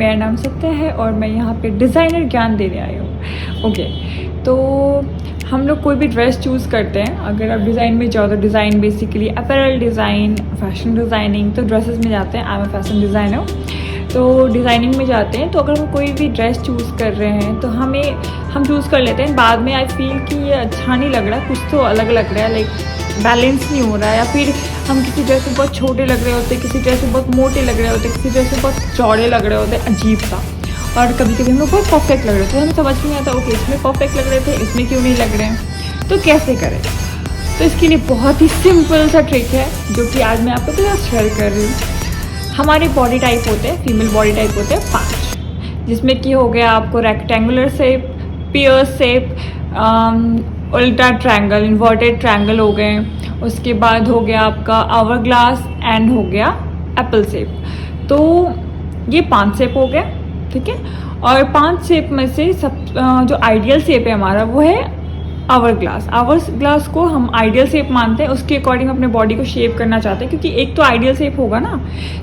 मेरा नाम सत्या है और मैं यहाँ पे डिज़ाइनर ज्ञान देने आई हूँ। ओके, तो हम लोग कोई भी ड्रेस चूज़ करते हैं, अगर आप डिज़ाइन में जाओ तो design basically apparel design, fashion designing, तो ड्रेसेस में जाते हैं। I am a fashion designer, तो डिज़ाइनिंग में जाते हैं। तो अगर हम कोई भी ड्रेस चूज़ कर रहे हैं तो हम चूज़ कर लेते हैं, बाद में आई फील कि ये अच्छा नहीं लग रहा, कुछ तो अलग लग रहा है, लाइक बैलेंस नहीं हो रहा है, या फिर हम किसी ड्रेस में बहुत छोटे लग रहे होते, किसी ड्रेस में बहुत मोटे लग रहे होते, किसी ड्रेस में बहुत चौड़े लग रहे होते, अजीब सा। और कभी कभी हम लोग बहुत परफेक्ट लग रहे थे, हमें समझ नहीं आता ओके इसमें परफेक्ट लग रहे थे, इसमें क्यों नहीं लग रहे हैं, तो कैसे करें। तो इसके लिए बहुत ही सिंपल सा ट्रिक है जो कि आज मैं आपके साथ शेयर कर रही हूँ। हमारे बॉडी टाइप होते हैं, फीमेल बॉडी टाइप होते हैं 5, जिसमें कि हो गया आपको रेक्टेंगुलर शेप, पियर शेप, उल्टा ट्रायंगल, इन्वर्टेड ट्रायंगल हो गए, उसके बाद हो गया आपका आवर ग्लास एंड हो गया एप्पल शेप। तो ये 5 शेप हो गया, ठीक है। और 5 शेप में से सब जो आइडियल शेप है हमारा वो है आवर ग्लास। आवर ग्लास को हम आइडियल शेप मानते हैं, उसके अकॉर्डिंग अपने बॉडी को शेप करना चाहते हैं, क्योंकि एक तो आइडियल शेप होगा ना,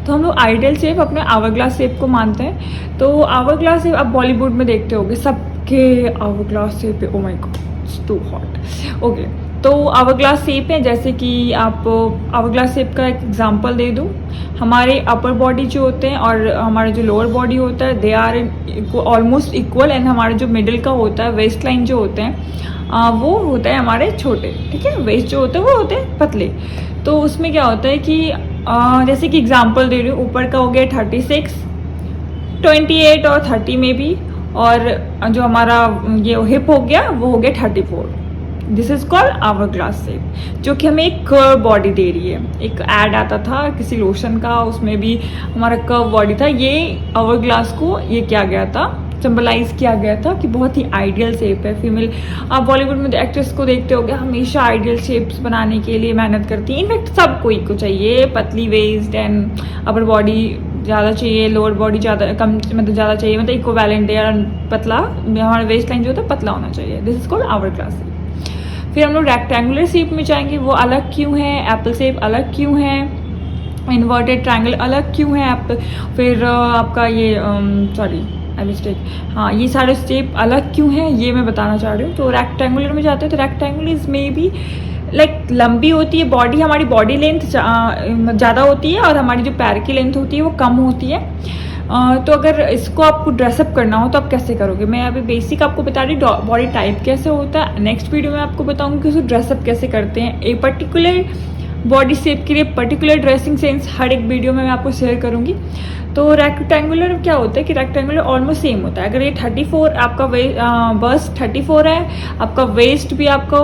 तो हम लोग आइडियल शेप अपने आवर ग्लास शेप को मानते हैं। तो आवर ग्लास शेप आप बॉलीवुड में देखते होगे, सबके आवर ग्लास शेप है, oh my god it's too hot. Okay, तो आवर ग्लास शेप है, जैसे कि आप आवर ग्लास शेप का एक एग्जांपल दे दूँ, हमारे अपर बॉडी जो होते हैं और हमारा जो लोअर बॉडी होता है they are almost equal, and हमारा जो मिडिल का होता है, वेस्ट लाइन जो होते हैं वो होते हैं हमारे छोटे, ठीक है। वेस्ट जो होते हैं वो होते हैं पतले। तो उसमें क्या होता है कि जैसे कि एग्जांपल दे रही हूँ, ऊपर का हो गया 36, 28 और 30 में भी, और जो हमारा ये हिप हो गया वो हो गया 34। This is called hourglass shape, जो कि हमें एक कर्व बॉडी दे रही है। एक ऐड आता था किसी लोशन का, उसमें भी हमारा कर्व बॉडी था। ये आवर ग्लास को ये किया गया था, सिंबलाइज किया गया था कि बहुत ही आइडियल शेप है। फीमेल आप बॉलीवुड में एक्ट्रेस को देखते होगे, हमेशा आइडियल शेप्स बनाने के लिए मेहनत करती है। इनफैक्ट सब कोई को चाहिए पतली वेस्ट एंड अपर बॉडी ज़्यादा चाहिए, लोअर बॉडी ज़्यादा कम मतलब ज़्यादा चाहिए, मतलब इक्विवेलेंट है, पतला हमारा वेस्ट लाइन जो होता है पतला होना चाहिए। This is called hourglass shape. फिर हम लोग रेक्टेंगुलर शेप में जाएंगे, वो अलग क्यों है, एप्पल शेप अलग क्यों है, इन्वर्टेड ट्रायंगल अलग क्यों है, फिर आपका ये सॉरी मिस्टेक, हाँ ये सारे शेप अलग क्यों हैं ये मैं बताना चाह रही हूँ। तो रेक्टेंगुलर में जाते हैं, तो रेक्टेंगुलर में भी लाइक लंबी होती है बॉडी, हमारी बॉडी लेंथ ज़्यादा होती है और हमारी जो पैर की लेंथ होती है वो कम होती है। तो अगर इसको आपको ड्रेसअप करना हो तो आप कैसे करोगे, मैं अभी बेसिक आपको बता रही बॉडी टाइप कैसे होता है। नेक्स्ट वीडियो में आपको बताऊंगी कि उसको ड्रेसअप कैसे करते हैं। एक पर्टिकुलर बॉडी शेप के लिए पर्टिकुलर ड्रेसिंग सेंस हर एक वीडियो में मैं आपको शेयर करूंगी। तो रेक्टेंगुलर क्या होता है कि रेक्टेंगुलर ऑलमोस्ट सेम होता है। अगर ये 34 आपका बस्ट 34 है, आपका वेस्ट भी आपका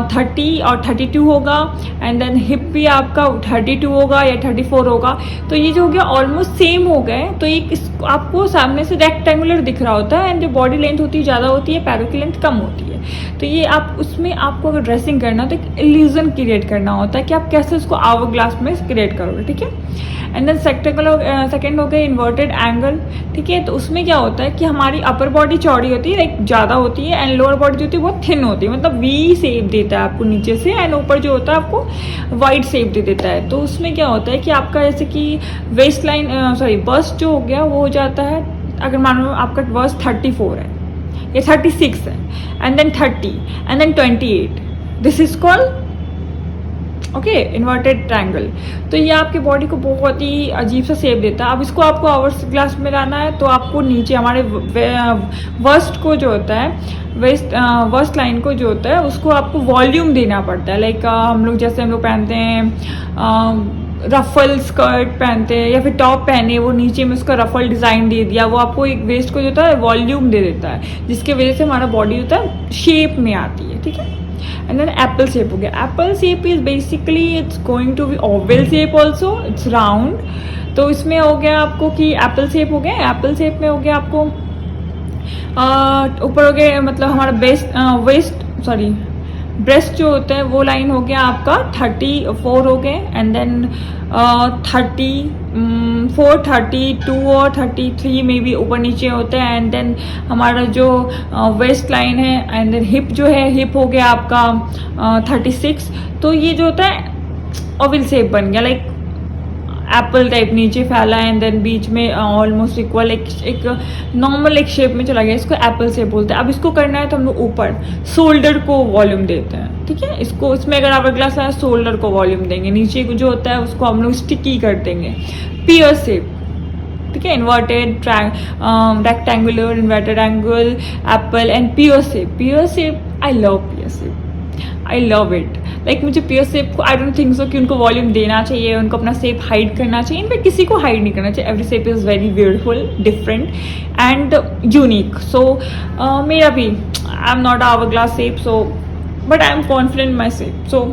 30 और 32 होगा, एंड देन हिप भी आपका 32 होगा या 34 होगा, तो ये जो हो गया ऑलमोस्ट सेम हो गए। तो ये आपको सामने से रेक्टेंगुलर दिख रहा होता है, एंड जो बॉडी लेंथ होती है ज़्यादा होती है, पैरों की लेंथ कम होती है। तो ये आप उसमें आपको अगर ड्रेसिंग करना हो तो एक इल्यूजन क्रिएट करना होता है कि आप कैसे उसको आवर ग्लास में क्रिएट करोगे, ठीक है। एंड देन सेकंड हो गया इन्वर्टेड एंगल, ठीक है। तो उसमें क्या होता है कि हमारी अपर बॉडी चौड़ी होती है, लाइक ज़्यादा होती है, एंड लोअर बॉडी जो होती है बहुत थिन होती है, मतलब वी शेप देता है आपको नीचे से, एंड ऊपर जो होता है आपको वाइड शेप दे देता है। तो उसमें क्या होता है कि आपका जैसे कि वेस्ट लाइन बस्ट जो हो गया वो हो जाता है, अगर मान लो आपका बस्ट 34 है या 36 है, and then 30 and then 28, this is called okay inverted triangle. तो ये आपके बॉडी को बहुत ही अजीब सा शेप देता है। अब इसको आपको आवर ग्लास में लाना है, तो आपको नीचे हमारे वर्स्ट को जो होता है वर्स्ट लाइन को जो होता है उसको आपको वॉल्यूम देना पड़ता है। लाइक हम लोग पहनते हैं रफल स्कर्ट पहनते हैं या फिर टॉप पहने, वो नीचे में उसका रफल डिज़ाइन दे दिया, वो आपको एक वेस्ट को जो होता है वॉल्यूम दे देता है, जिसके वजह से हमारा बॉडी होता है शेप में आती है, ठीक है। एंड देन एप्पल शेप हो गया। Apple shape is basically it's going to be oval shape also, it's round. तो इसमें हो गया आपको कि एप्पल शेप हो गया, एप्पल शेप में हो गया आपको ऊपर हो गया मतलब हमारा ब्रेस्ट जो होता है वो लाइन हो गया आपका 34 हो गए, एंड देन 34, 32 और 33 में भी ऊपर नीचे होते हैं, एंड देन हमारा जो वेस्ट लाइन है, एंड देन हिप जो है हिप हो गया आपका 36। तो ये जो होता है ओवल शेप बन गया, लाइक एप्पल टाइप नीचे फैला है एंड देन बीच में ऑलमोस्ट इक्वल एक नॉर्मल एक शेप में चला गया, इसको एप्पल शेप बोलते हैं। अब इसको करना है तो हम लोग ऊपर शोल्डर को वॉल्यूम देते हैं, ठीक है। इसको इसमें अगर आवर ग्लास है शोल्डर को वॉल्यूम देंगे, नीचे जो होता है उसको हम लोग स्टिकी कर देंगे। पियर शेप, ठीक है, inverted rectangular, inverted angle, Apple and peer shape. Peer shape I love peer shape, I love it. Like मुझे पियर शेप को आई डोंट थिंक सो कि उनको वॉल्यूम देना चाहिए, उनको अपना शेप हाइड करना चाहिए। इनफैक्ट किसी को हाइड नहीं करना चाहिए। Every shape is very beautiful, different and unique. So मेरा भी I am not hourglass shape, so but I am confident my shape, so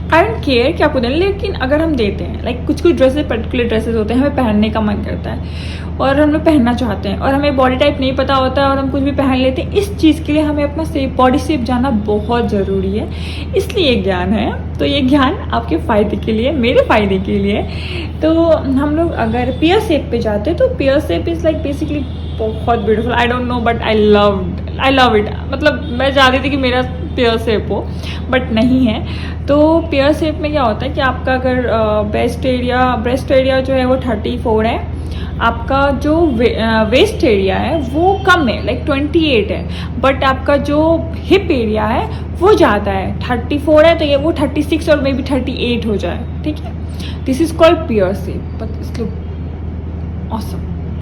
I don't care कि आपको दें। लेकिन अगर हम देते हैं, लाइक कुछ ड्रेसेस, पर्टिकुलर ड्रेसेस होते हैं हमें पहनने का मन करता है और हम लोग पहनना चाहते हैं और हमें बॉडी टाइप नहीं पता होता है और हम कुछ भी पहन लेते हैं। इस चीज़ के लिए हमें अपना शेप, बॉडी शेप जानना बहुत ज़रूरी है, इसलिए ये ज्ञान है। तो ये ज्ञान आपके फ़ायदे के लिए, मेरे फ़ायदे के लिए। तो हम लोग अगर पियर शेप पे जाते हैं तो pear shape is like basically बहुत beautiful. I don't know but I love it. मतलब मैं चाहती थी कि मेरा पियर शेप हो बट नहीं है। तो पियर शेप में क्या होता है कि आपका अगर ब्रेस्ट एरिया जो है वो 34 है, आपका जो वेस्ट एरिया है वो कम है, लाइक 28 है, बट आपका जो हिप एरिया है वो ज़्यादा है। 34 है तो ये वो 36 और मे बी 38 हो जाए, ठीक है। This is called peer shape, but it's look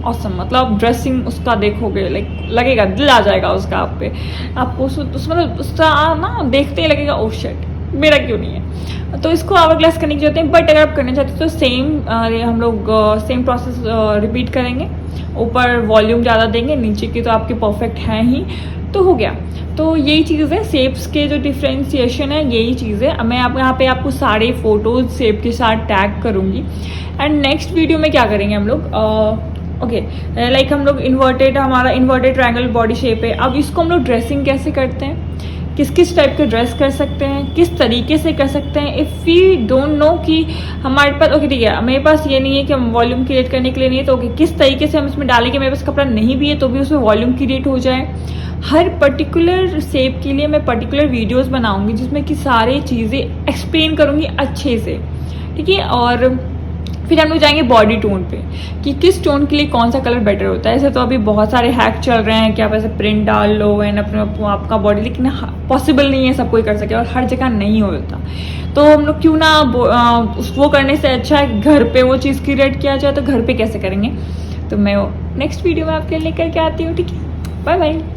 awesome. मतलब ड्रेसिंग उसका देखोगे लाइक लगेगा, दिल आ जाएगा उसका आप पे, आपको मतलब उसका ना देखते ही लगेगा ओ शिट मेरा क्यों नहीं है। तो इसको आवर ग्लास करने की जरूरत है, बट अगर आप करना चाहते हो तो सेम हम लोग सेम प्रोसेस रिपीट करेंगे। ऊपर वॉल्यूम ज़्यादा देंगे, नीचे की तो आपके परफेक्ट है ही, तो हो गया। तो यही चीज़ है, शेप्स के जो डिफ्रेंशिएशन है यही चीज़ है। मैं आप यहाँ पे आपको सारे फोटोज शेप के साथ टैग करूँगी। एंड नेक्स्ट वीडियो में क्या करेंगे हम लोग, ओके लाइक हम लोग हमारा इन्वर्टेड ट्रायंगल बॉडी शेप है। अब इसको हम लोग ड्रेसिंग कैसे करते हैं, किस टाइप के ड्रेस कर सकते हैं, किस तरीके से कर सकते हैं। इफ़ वी डोंट नो कि हमारे पास ओके ठीक है, मेरे पास ये नहीं है कि हम वॉल्यूम क्रिएट करने के लिए नहीं है, तो ओके किस तरीके से हम इसमें डालें कि मेरे पास कपड़ा नहीं भी है तो भी उसमें वॉल्यूम क्रिएट हो जाए। हर पर्टिकुलर शेप के लिए मैं पर्टिकुलर वीडियोज़ बनाऊँगी जिसमें कि सारी चीज़ें एक्सप्लेन करूँगी अच्छे से, ठीक है। और फिर हम लोग जाएंगे बॉडी टोन पे कि किस टोन के लिए कौन सा कलर बेटर होता है। ऐसे तो अभी बहुत सारे हैक चल रहे हैं कि आप ऐसे प्रिंट डाल लो एंड अपने आपका बॉडी, लेकिन पॉसिबल नहीं है सब कोई कर सके और हर जगह नहीं होता। तो हम लोग क्यों ना वो करने से अच्छा है घर पे वो चीज़ क्रिएट किया जाए। तो घर पे कैसे करेंगे तो मैं नेक्स्ट वीडियो में आपके लिए लेकर के आती हूँ, ठीक है। Bye bye.